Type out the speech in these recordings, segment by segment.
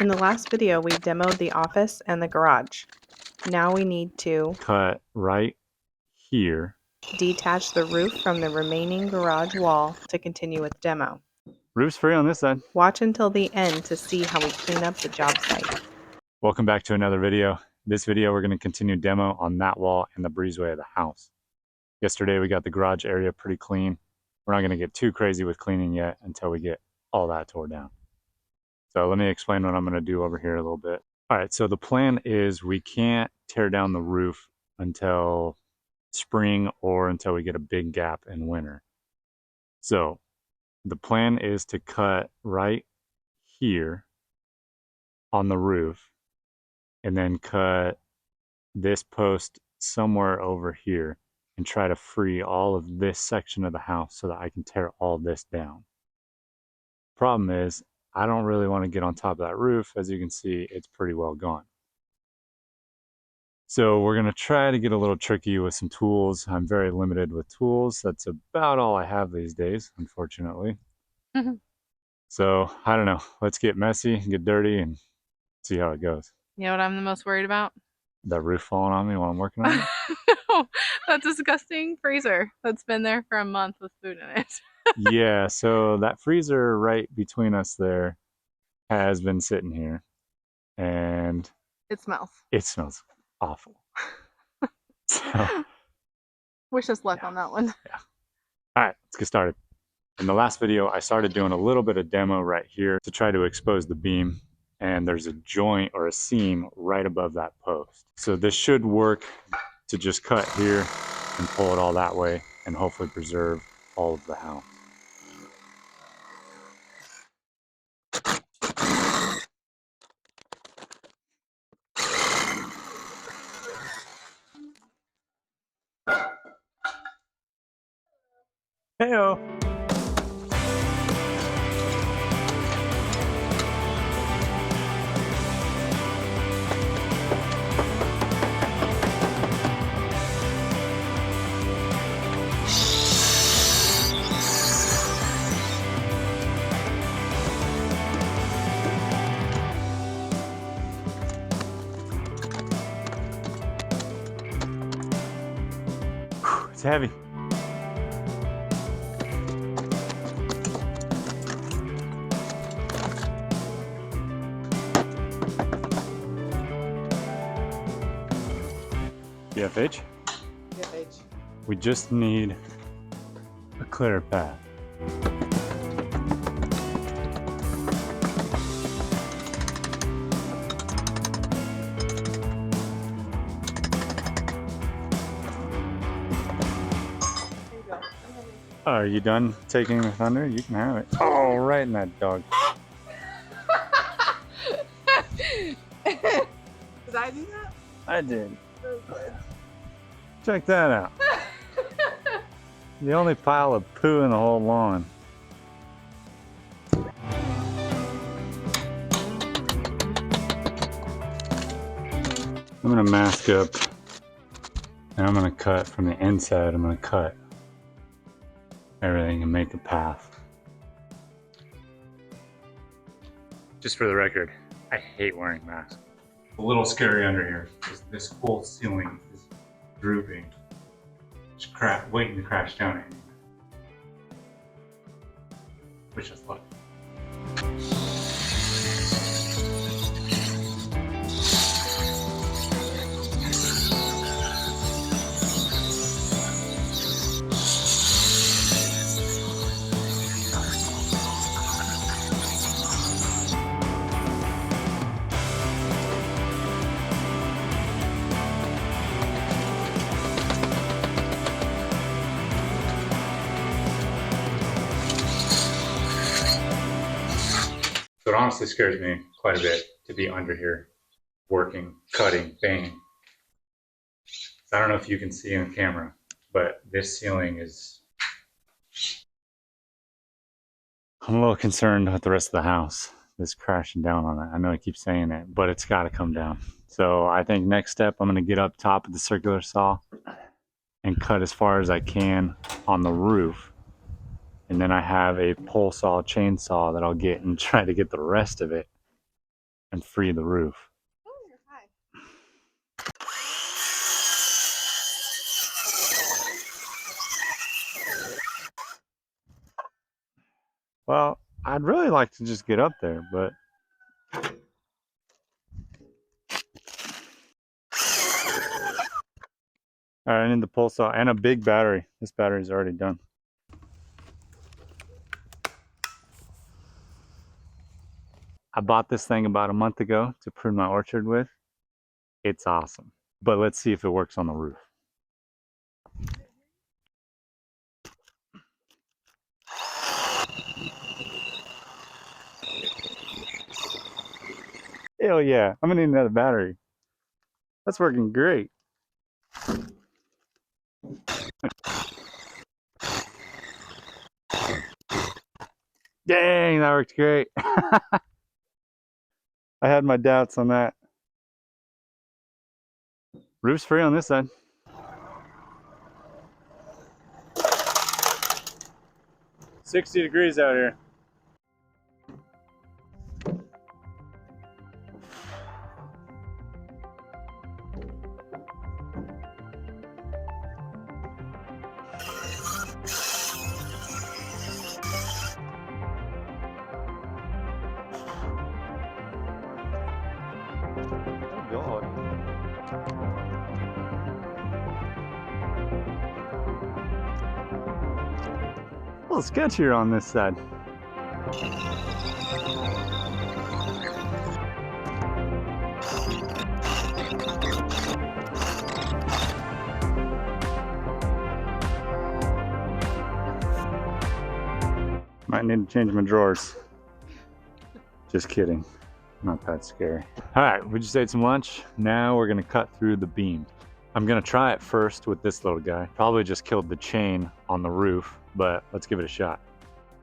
In the last video, we demoed the office and the garage. Now we need to cut right here. Detach the roof from the remaining garage wall to continue with demo. Roof's free on this side. Watch until the end to see how we clean up the job site. Welcome back to another video. This video, we're going to continue demo on that wall and the breezeway of the house. Yesterday, we got the garage area pretty clean. We're not going to get too crazy with cleaning yet until we get all that tore down. So let me explain what I'm going to do over here a little bit. All right, so the plan is we can't tear down the roof until spring or until we get a big gap in winter. So the plan is to cut right here on the roof and then cut this post somewhere over here and try to free all of this section of the house so that I can tear all this down. Problem is, I don't really want to get on top of that roof. As you can see, it's pretty well gone. So we're going to try to get a little tricky with some tools. I'm very limited with tools. That's about all I have these days, unfortunately. So I don't know. Let's get messy, get dirty, and see how it goes. You know what I'm the most worried about? That roof falling on me while I'm working on it? No, that disgusting freezer that's been there for a month with food in it. Yeah, so that freezer right between us there has been sitting here, and it smells awful. So, wish us luck on that one. Yeah. All right, let's get started. In the last video, I started doing a little bit of demo right here to try to expose the beam, and there's a joint or a seam right above that post. So this should work to just cut here and pull it all that way and hopefully preserve all of the house. Heyo. It's heavy. BFH? BFH. We just need a clear path. Are you done taking the thunder? You can have it. Oh, right in that dog. Did I do that? I did. Check that out. The only pile of poo in the whole lawn. I'm gonna mask up and I'm gonna cut from the inside. I'm gonna cut everything and make a path. Just for the record, I hate wearing masks. A little scary under here because this whole ceiling is drooping. Just waiting to crash down at me. Wish us luck. So it honestly scares me quite a bit to be under here, working, cutting, banging. So I don't know if you can see on camera, but this ceiling is... I'm a little concerned with the rest of the house. This crashing down on it. I know I keep saying it, but it's got to come down. So I think next step, I'm going to get up top of the circular saw and cut as far as I can on the roof. And then I have a pole saw chainsaw that I'll get and try to get the rest of it and free the roof. Oh, you're high. Well, I'd really like to just get up there, but all right, I need the pole saw and a big battery. This battery's already done. I bought this thing about a month ago to prune my orchard with. It's awesome. But let's see if it works on the roof. Hell yeah, I'm gonna need another battery. That's working great. Dang, that worked great. I had my doubts on that. Roof's free on this side. "60 degrees out here." Oh God. A little sketchier on this side. Might need to change my drawers. Just kidding. Not that scary. All right, we just ate some lunch. Now we're gonna cut through the beam. I'm gonna try it first with this little guy. Probably just killed the chain on the roof, but let's give it a shot.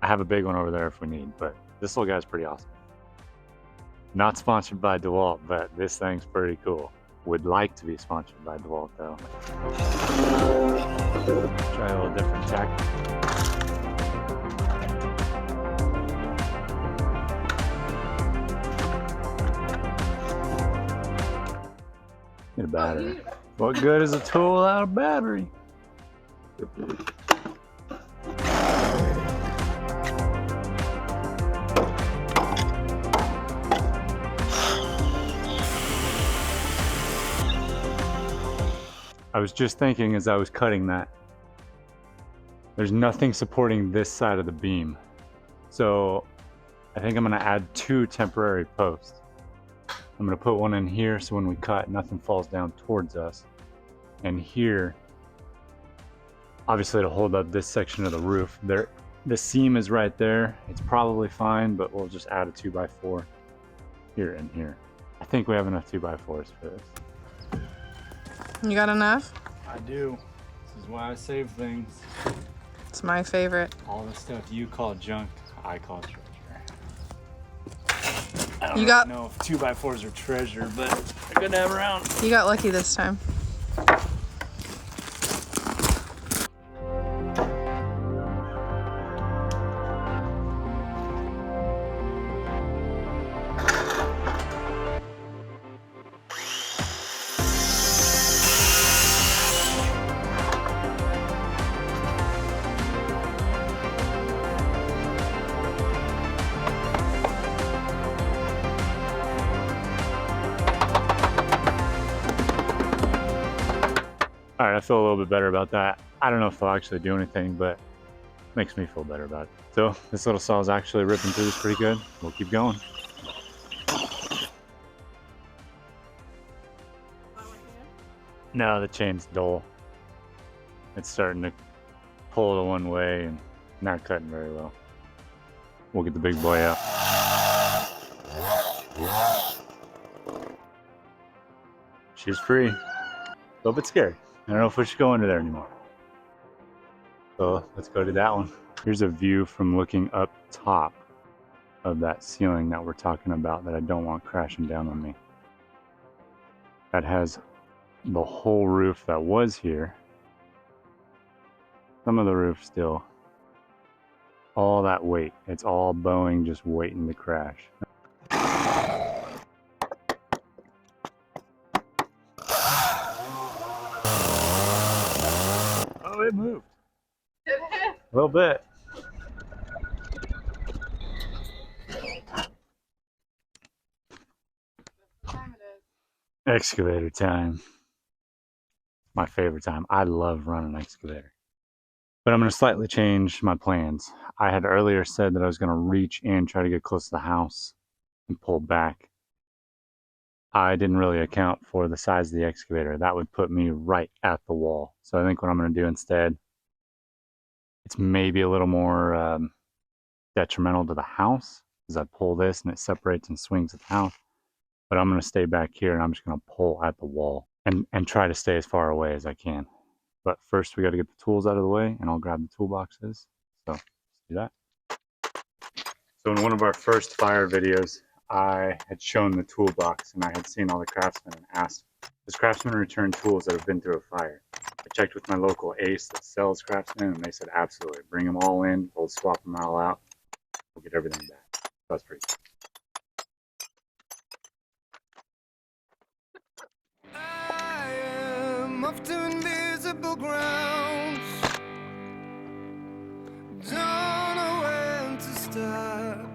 I have a big one over there if we need, but this little guy's pretty awesome. Not sponsored by DeWalt, but this thing's pretty cool. Would like to be sponsored by DeWalt though. Try a little different tactic. Need a battery. What good is a tool without a battery? I was just thinking as I was cutting that, there's nothing supporting this side of the beam. So I think I'm gonna add 2 temporary posts. I'm gonna put one in here so when we cut, nothing falls down towards us. And here, obviously to hold up this section of the roof. The seam is right there. It's probably fine, but we'll just add a 2x4 here and here. I think we have enough 2x4s for this. You got enough? I do. This is why I save things. It's my favorite. All the stuff you call junk, I call treasure. I don't You really got- know if 2x4s are treasure, but they're good to have around. You got lucky this time. All right, I feel a little bit better about that. I don't know if they'll actually do anything, but it makes me feel better about it. So this little saw is actually ripping through this pretty good. We'll keep going. No, the chain's dull. It's starting to pull the one way and not cutting very well. We'll get the big boy out. She's free. A little bit scary. I don't know if we should go under there anymore. So let's go to that one. Here's a view from looking up top of that ceiling that we're talking about that I don't want crashing down on me. That has the whole roof that was here. Some of the roof still. All that weight. It's all bowing, just waiting to crash. it moved. A little bit. Excavator time. My favorite time. I love running an excavator. But I'm going to slightly change my plans. I had earlier said that I was going to reach in, try to get close to the house, and pull back. I didn't really account for the size of the excavator. That would put me right at the wall. So I think what I'm going to do instead, it's maybe a little more detrimental to the house, as I pull this and it separates and swings at the house. But I'm going to stay back here and I'm just going to pull at the wall and try to stay as far away as I can. But first we got to get the tools out of the way, and I'll grab the toolboxes. So let's do that. So in one of our first fire videos, I had shown the toolbox and I had seen all the craftsmen and asked, does craftsman return tools that have been through a fire? I checked with my local Ace that sells craftsmen and they said absolutely. Bring them all in, we'll swap them all out, we'll get everything back. That's pretty cool. Off to invisible grounds. Don't know when to stop.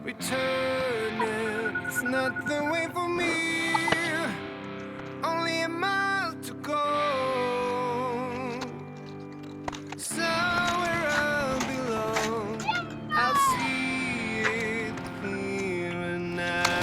Returning, it's not the way for me. Only a mile to go. Somewhere I belong. I'll see it clearer now.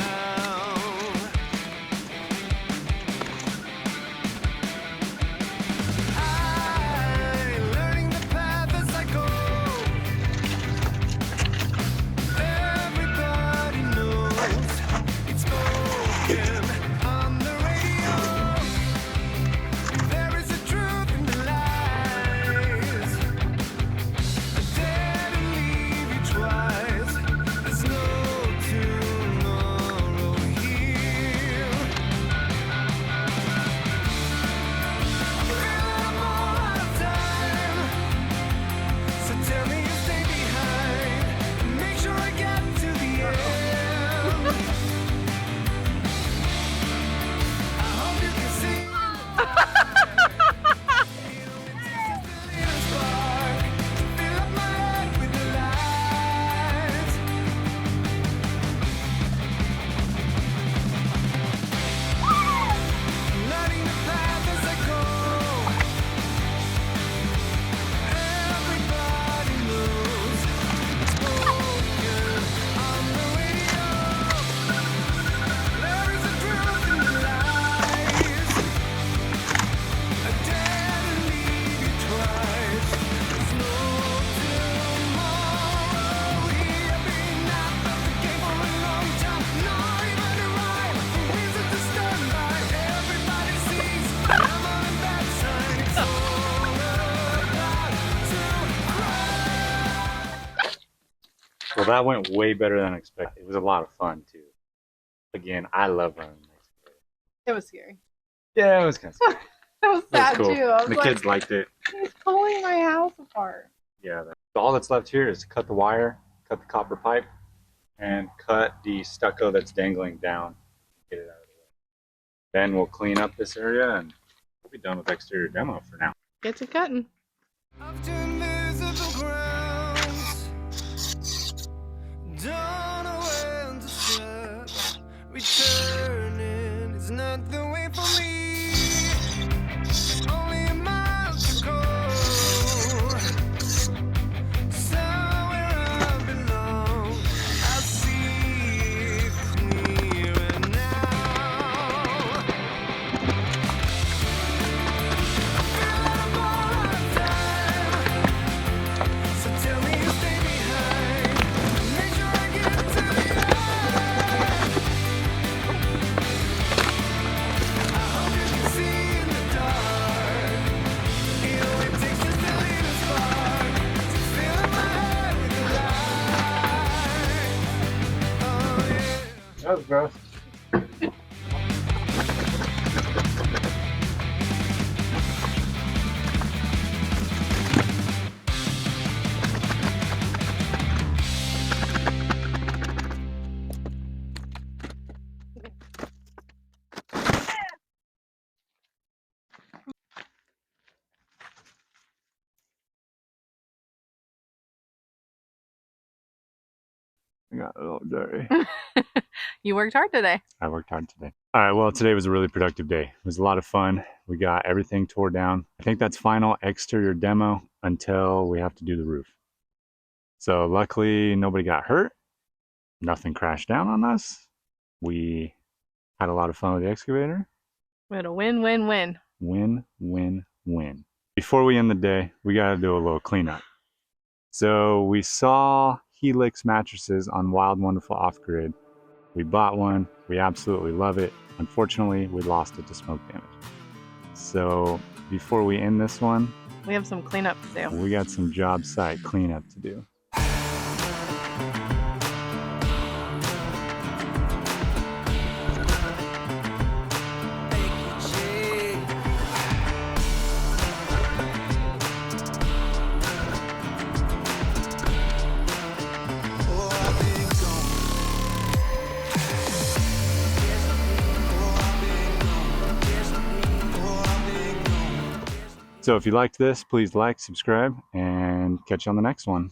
Well, that went way better than expected. It was a lot of fun too. Again, I love running an excavator. It was scary. Yeah, it was kind of scary. That was It was sad cool. too. I was The like, kids liked it. he's pulling my house apart. Yeah. All that's left here is to cut the wire, cut the copper pipe, and cut the stucco that's dangling down. Get it out of the way. Then we'll clean up this area and we'll be done with exterior demo for now. Get to cutting. Off to invisible grounds. Don't know when to stop. Returning is not the way for me. Only a mile to go. Somewhere I belong. I see it clearer now. So tell me you stay behind. Make sure I get to the end. I hope you can see in the dark. It only takes just a little spark to fill up my head with the light. Oh yeah. That was gross. I got a little dirty. You worked hard today. I worked hard today. All right, well, today was a really productive day. It was a lot of fun. We got everything tore down. I think that's final exterior demo until we have to do the roof. So luckily, nobody got hurt. Nothing crashed down on us. We had a lot of fun with the excavator. We had a win-win-win. Win, win, win. Before we end the day, we got to do a little cleanup. So we saw Helix mattresses on Wild Wonderful Off-Grid. We bought one. We absolutely love it. Unfortunately, we lost it to smoke damage. So before we end this one, We have some cleanup to do. we got some job site cleanup to do. So if you liked this, please like, subscribe, and catch you on the next one.